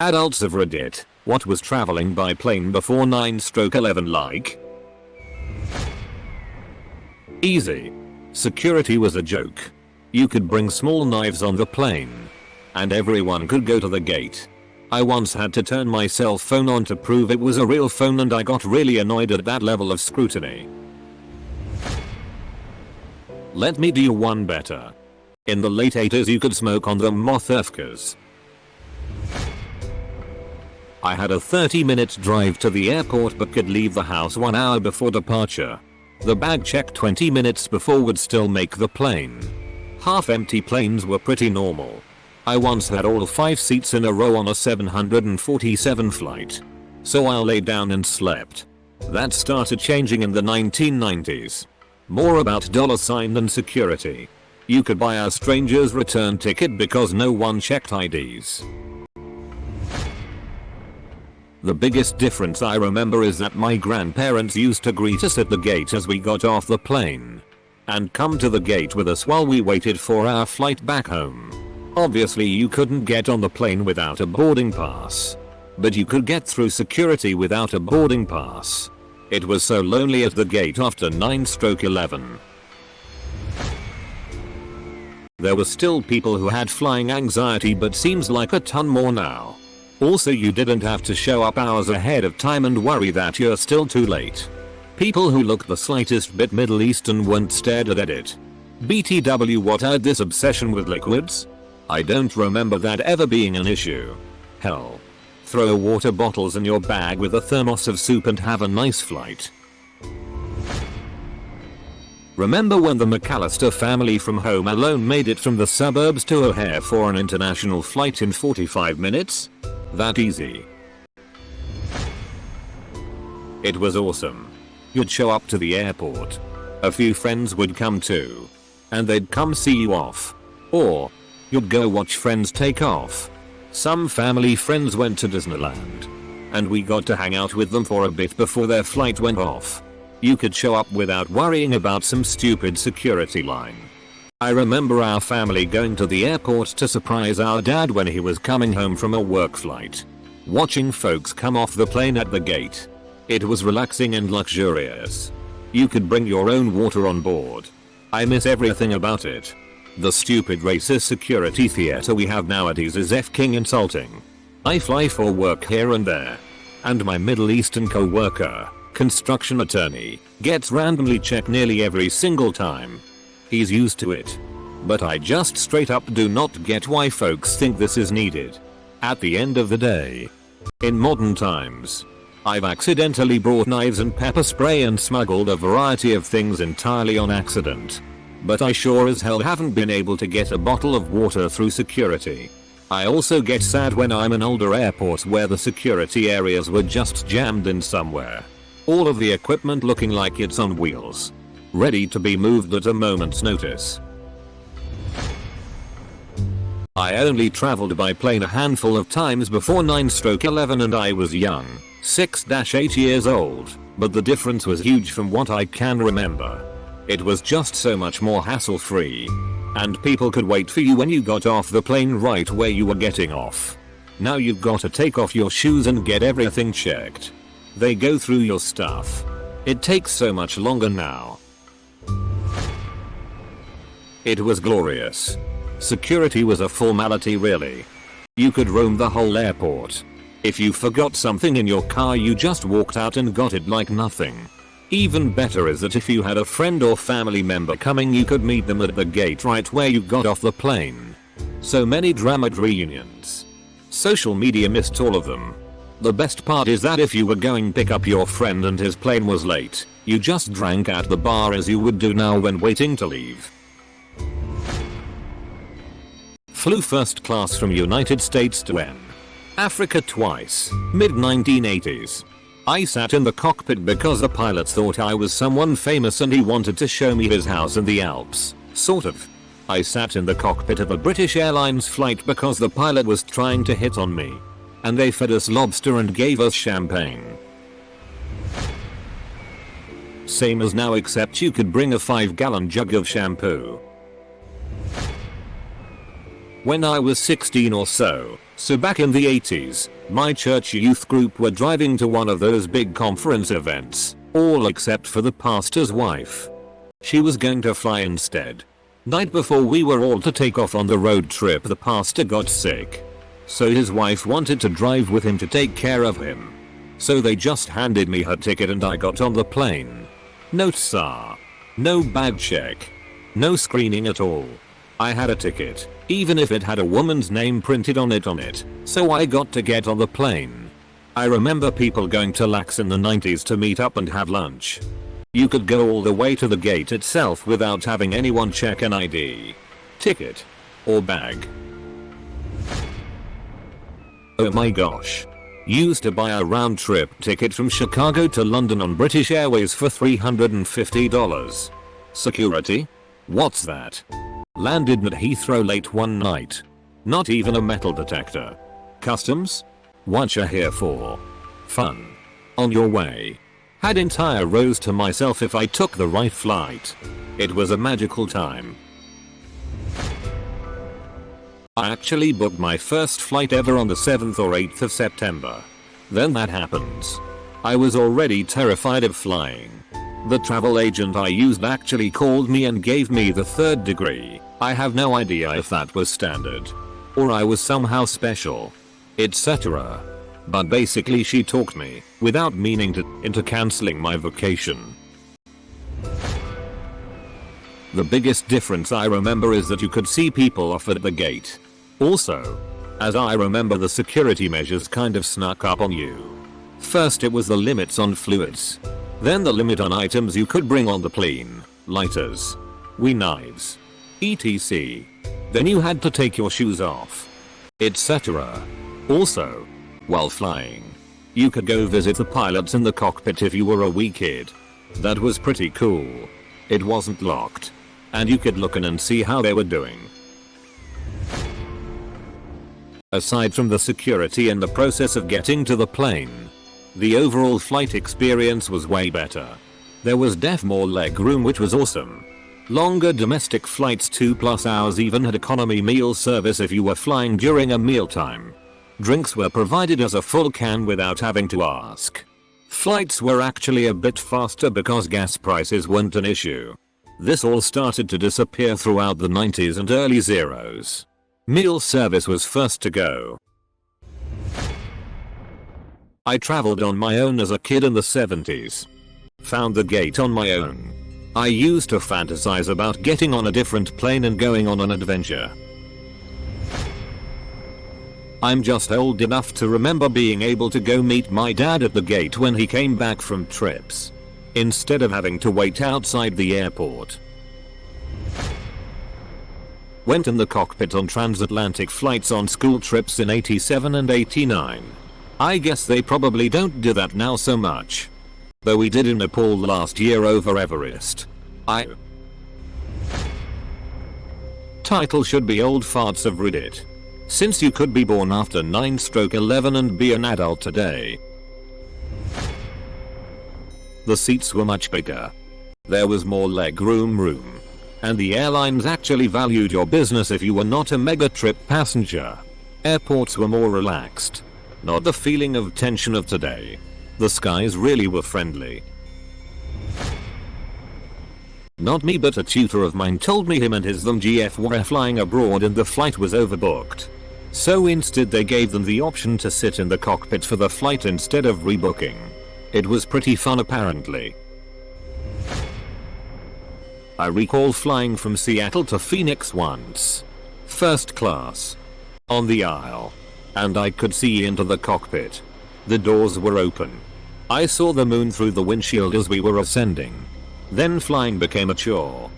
Adults of Reddit, what was traveling by plane before 9/11 like? Easy. Security was a joke. You could bring small knives on the plane. And everyone could go to the gate. I once had to turn my cell phone on to prove it was a real phone, and I got really annoyed at that level of scrutiny. Let me do you one better. In the late 80s you could smoke on the Mothafkas. I had a 30-minute drive to the airport but could leave the house 1 hour before departure. The bag check 20 minutes before would still make the plane. Half-empty planes were pretty normal. I once had all 5 seats in a row on a 747 flight. So I lay down and slept. That started changing in the 1990s. More about $ than security. You could buy a stranger's return ticket because no one checked IDs. The biggest difference I remember is that my grandparents used to greet us at the gate as we got off the plane. And come to the gate with us while we waited for our flight back home. Obviously you couldn't get on the plane without a boarding pass. But you could get through security without a boarding pass. It was so lonely at the gate after 9/11. There were still people who had flying anxiety, but seems like a ton more now. Also, you didn't have to show up hours ahead of time and worry that you're still too late. People who looked the slightest bit Middle Eastern weren't stared at it. BTW, what had this obsession with liquids? I don't remember that ever being an issue. Hell. Throw water bottles in your bag with a thermos of soup and have a nice flight. Remember when the McAllister family from Home Alone made it from the suburbs to O'Hare for an international flight in 45 minutes? That easy. It was awesome. You'd show up to the airport. A few friends would come too. And they'd come see you off. Or you'd go watch friends take off. Some family friends went to Disneyland. And we got to hang out with them for a bit before their flight went off. You could show up without worrying about some stupid security line. I remember our family going to the airport to surprise our dad when he was coming home from a work flight. Watching folks come off the plane at the gate. It was relaxing and luxurious. You could bring your own water on board. I miss everything about it. The stupid racist security theater we have nowadays is f***ing insulting. I fly for work here and there. And my Middle Eastern co-worker, construction attorney, gets randomly checked nearly every single time. He's used to it. But I just straight up do not get why folks think this is needed. At the end of the day. In modern times. I've accidentally brought knives and pepper spray and smuggled a variety of things entirely on accident. But I sure as hell haven't been able to get a bottle of water through security. I also get sad when I'm in older airports where the security areas were just jammed in somewhere. All of the equipment looking like it's on wheels. Ready to be moved at a moment's notice. I only traveled by plane a handful of times before 9/11 and I was young, 6-8 years old, but the difference was huge from what I can remember. It was just so much more hassle-free. And people could wait for you when you got off the plane right where you were getting off. Now you've got to take off your shoes and get everything checked. They go through your stuff. It takes so much longer now. It was glorious. Security was a formality really. You could roam the whole airport. If you forgot something in your car you just walked out and got it like nothing. Even better is that if you had a friend or family member coming you could meet them at the gate right where you got off the plane. So many drama reunions. Social media missed all of them. The best part is that if you were going pick up your friend and his plane was late, you just drank at the bar as you would do now when waiting to leave. Flew first class from United States to Africa twice, mid-1980s. I sat in the cockpit because the pilot thought I was someone famous and he wanted to show me his house in the Alps, sort of. I sat in the cockpit of a British Airlines flight because the pilot was trying to hit on me. And they fed us lobster and gave us champagne. Same as now except you could bring a 5-gallon jug of shampoo. When I was 16 or so, So back in the 80s, my church youth group were driving to one of those big conference events, all except for the pastor's wife. She was going to fly instead. Night before we were all to take off on the road trip, the pastor got sick. So his wife wanted to drive with him to take care of him. So they just handed me her ticket and I got on the plane. No sir. No bag check. No screening at all. I had a ticket, even if it had a woman's name printed on it, so I got to get on the plane. I remember people going to Lax in the 90s to meet up and have lunch. You could go all the way to the gate itself without having anyone check an ID, ticket, or bag. Oh my gosh. Used to buy a round trip ticket from Chicago to London on British Airways for $350. Security? What's that? Landed at Heathrow late one night. Not even a metal detector. Customs? What you here for? Fun. On your way. Had entire rows to myself if I took the right flight. It was a magical time. I actually booked my first flight ever on the 7th or 8th of September. Then that happens. I was already terrified of flying. The travel agent I used actually called me and gave me the 3rd degree. I have no idea if that was standard, or I was somehow special, etc. But basically she talked me, without meaning to, into cancelling my vacation. The biggest difference I remember is that you could see people off at the gate. Also, as I remember, the security measures kind of snuck up on you. First it was the limits on fluids. Then the limit on items you could bring on the plane, lighters, knives, etc. Then you had to take your shoes off, etc. Also, while flying, you could go visit the pilots in the cockpit if you were a wee kid. That was pretty cool. It wasn't locked, and you could look in and see how they were doing. Aside from the security and the process of getting to the plane, the overall flight experience was way better. There was more leg room, which was awesome. Longer domestic flights 2+ hours even had economy meal service if you were flying during a mealtime. Drinks were provided as a full can without having to ask. Flights were actually a bit faster because gas prices weren't an issue. This all started to disappear throughout the 90s and early zeros. Meal service was first to go. I traveled on my own as a kid in the 70s. Found the gate on my own. I used to fantasize about getting on a different plane and going on an adventure. I'm just old enough to remember being able to go meet my dad at the gate when he came back from trips, instead of having to wait outside the airport. Went in the cockpit on transatlantic flights on school trips in 87 and 89. I guess they probably don't do that now so much. Though we did in Nepal last year over Everest. Title should be Old Farts of Reddit. Since you could be born after 9/11 and be an adult today. The seats were much bigger. There was more leg room. And the airlines actually valued your business if you were not a mega trip passenger. Airports were more relaxed. Not the feeling of tension of today. The skies really were friendly. Not me, but a tutor of mine told me him and his GF were flying abroad and the flight was overbooked. So instead they gave them the option to sit in the cockpit for the flight instead of rebooking. It was pretty fun apparently. I recall flying from Seattle to Phoenix once. First class. On the aisle. And I could see into the cockpit. The doors were open. I saw the moon through the windshield as we were ascending. Then flying became a chore.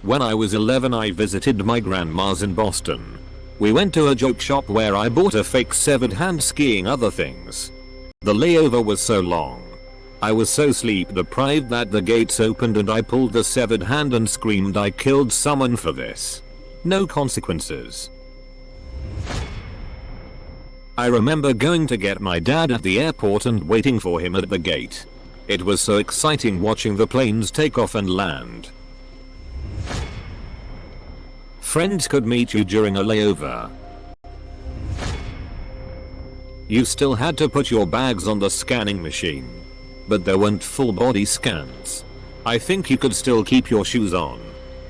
When I was 11 I visited my grandma's in Boston. We went to a joke shop where I bought a fake severed hand skiing other things. The layover was so long. I was so sleep deprived that the gates opened and I pulled the severed hand and screamed I killed someone for this. No consequences. I remember going to get my dad at the airport and waiting for him at the gate. It was so exciting watching the planes take off and land. friends could meet you during a layover. You still had to put your bags on the scanning machine, but there weren't full body scans. I think you could still keep your shoes on.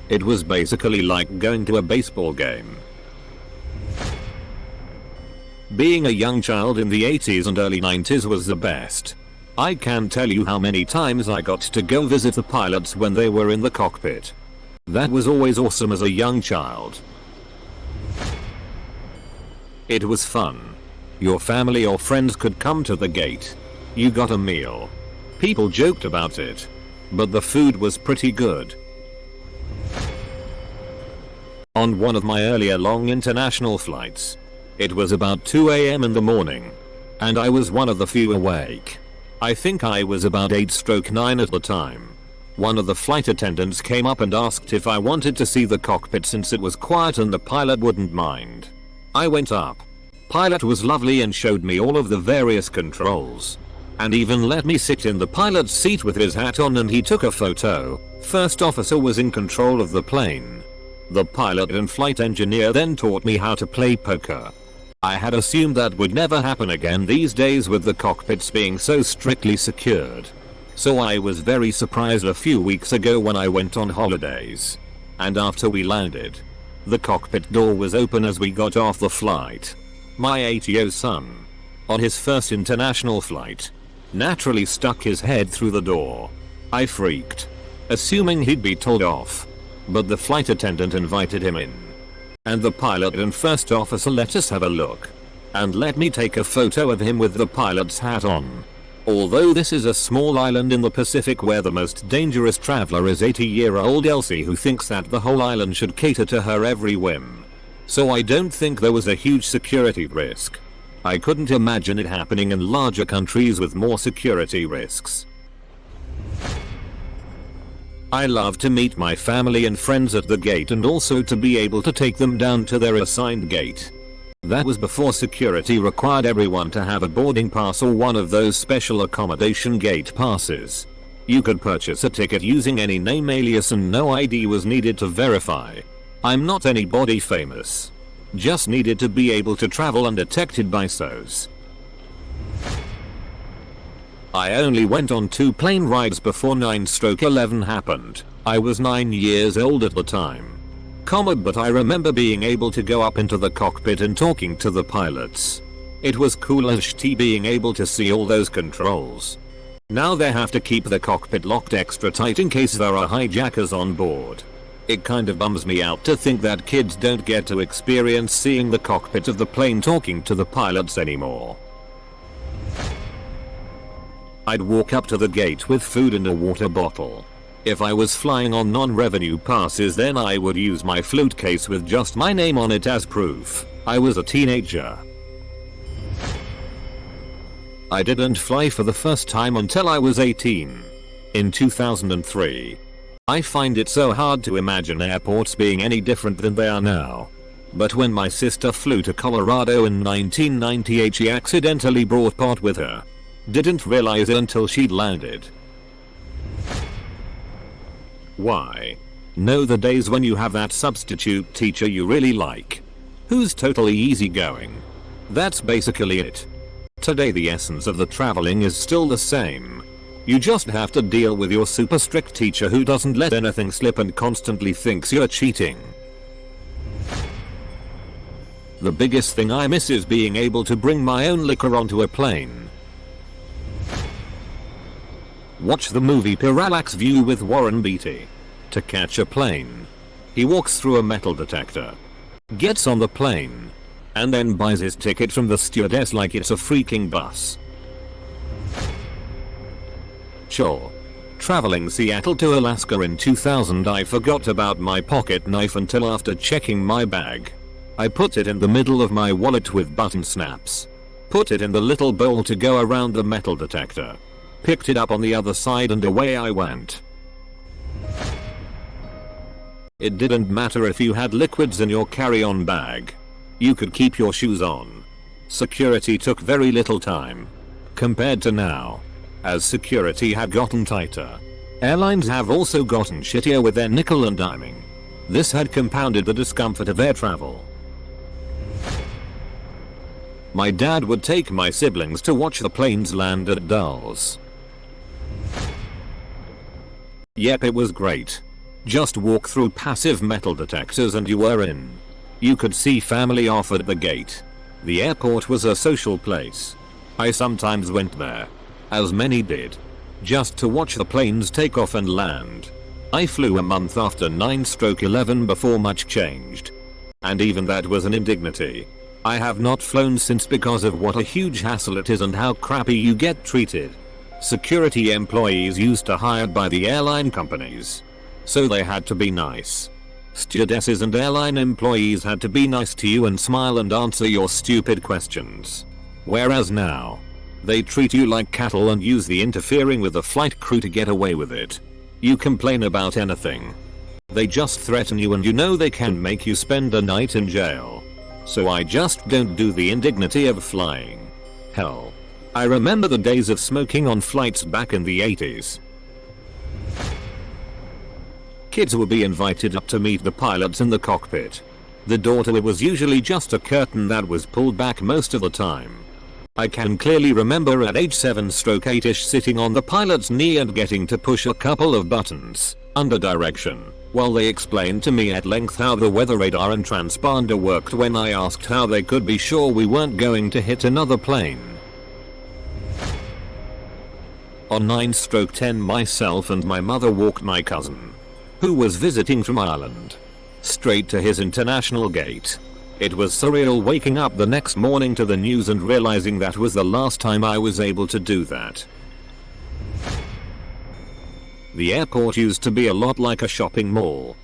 It was basically like going to a baseball game. Being a young child in the 80s and early 90s was the best. I can't tell you how many times I got to go visit the pilots when they were in the cockpit. That was always awesome as a young child. It was fun. Your family or friends could come to the gate. You got a meal. People joked about it, but the food was pretty good. On one of my earlier long international flights, it was about 2 AM in the morning, and I was one of the few awake. I think I was about 8/9 at the time. One of the flight attendants came up and asked if I wanted to see the cockpit since it was quiet and the pilot wouldn't mind. I went up. Pilot was lovely and showed me all of the various controls, and even let me sit in the pilot's seat with his hat on, and he took a photo. First officer was in control of the plane. The pilot and flight engineer then taught me how to play poker. I had assumed that would never happen again these days with the cockpits being so strictly secured. So I was very surprised a few weeks ago when I went on holidays, and after we landed, the cockpit door was open as we got off the flight. My 8-year-old son, on his first international flight, naturally stuck his head through the door. I freaked, assuming he'd be told off, but the flight attendant invited him in, and the pilot and first officer let us have a look, and let me take a photo of him with the pilot's hat on. Although this is a small island in the Pacific where the most dangerous traveler is 80-year-old Elsie, who thinks that the whole island should cater to her every whim. So I don't think there was a huge security risk. I couldn't imagine it happening in larger countries with more security risks. I love to meet my family and friends at the gate and also to be able to take them down to their assigned gate. That was before security required everyone to have a boarding pass or one of those special accommodation gate passes. You could purchase a ticket using any name, alias, and no ID was needed to verify. I'm not anybody famous. Just needed to be able to travel undetected by SOs. I only went on 2 plane rides before 9/11 happened. I was 9 years old at the time. But I remember being able to go up into the cockpit and talking to the pilots. It was cool as shit being able to see all those controls. Now they have to keep the cockpit locked extra tight in case there are hijackers on board. It kind of bums me out to think that kids don't get to experience seeing the cockpit of the plane talking to the pilots anymore. I'd walk up to the gate with food and a water bottle. If I was flying on non-revenue passes, then I would use my float case with just my name on it as proof. I was a teenager. I didn't fly for the first time until I was 18. In 2003. I find it so hard to imagine airports being any different than they are now. But when my sister flew to Colorado in 1998, she accidentally brought pot with her. Didn't realize it until she'd landed. Why? Know the days when you have that substitute teacher you really like, who's totally easygoing. That's basically it. Today the essence of the traveling is still the same. You just have to deal with your super strict teacher who doesn't let anything slip and constantly thinks you're cheating. The biggest thing I miss is being able to bring my own liquor onto a plane. Watch the movie Parallax View with Warren Beatty. To catch a plane, he walks through a metal detector, gets on the plane, and then buys his ticket from the stewardess like it's a freaking bus. Sure. Traveling Seattle to Alaska in 2000, I forgot about my pocket knife until after checking my bag. I put it in the middle of my wallet with button snaps. Put it in the little bowl to go around the metal detector. Picked it up on the other side and away I went. It didn't matter if you had liquids in your carry-on bag. You could keep your shoes on. Security took very little time. Compared to now. As security had gotten tighter. Airlines have also gotten shittier with their nickel and diming. This had compounded the discomfort of air travel. My dad would take my siblings to watch the planes land at Dulles. Yep, it was great. Just walk through passive metal detectors and you were in. You could see family off at the gate. The airport was a social place. I sometimes went there, as many did, just to watch the planes take off and land. I flew a month after 9/11 before much changed. And even that was an indignity. I have not flown since because of what a huge hassle it is and how crappy you get treated. Security employees used to hired by the airline companies, so they had to be nice. Stewardesses and airline employees had to be nice to you and smile and answer your stupid questions. Whereas now, they treat you like cattle and use the interfering with the flight crew to get away with it. You complain about anything, they just threaten you and you know they can make you spend a night in jail. So I just don't do the indignity of flying. Hell, I remember the days of smoking on flights back in the 80s. Kids would be invited up to meet the pilots in the cockpit. The door to it was usually just a curtain that was pulled back most of the time. I can clearly remember at age 7/8ish sitting on the pilot's knee and getting to push a couple of buttons, under direction, while they explained to me at length how the weather radar and transponder worked when I asked how they could be sure we weren't going to hit another plane. On 9/10 myself and my mother walked my cousin, who was visiting from Ireland, straight to his international gate. It was surreal waking up the next morning to the news and realizing that was the last time I was able to do that. The airport used to be a lot like a shopping mall.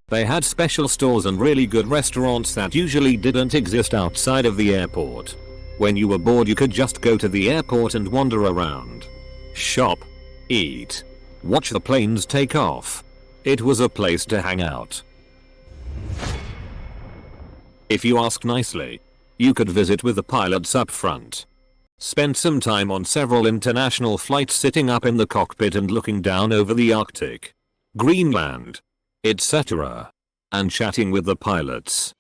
They had special stores and really good restaurants that usually didn't exist outside of the airport. When you were bored you could just go to the airport and wander around. Shop, eat, watch the planes take off. It was a place to hang out. If you ask nicely, you could visit with the pilots up front. Spend some time on several international flights sitting up in the cockpit and looking down over the Arctic, Greenland, etc. and chatting with the pilots.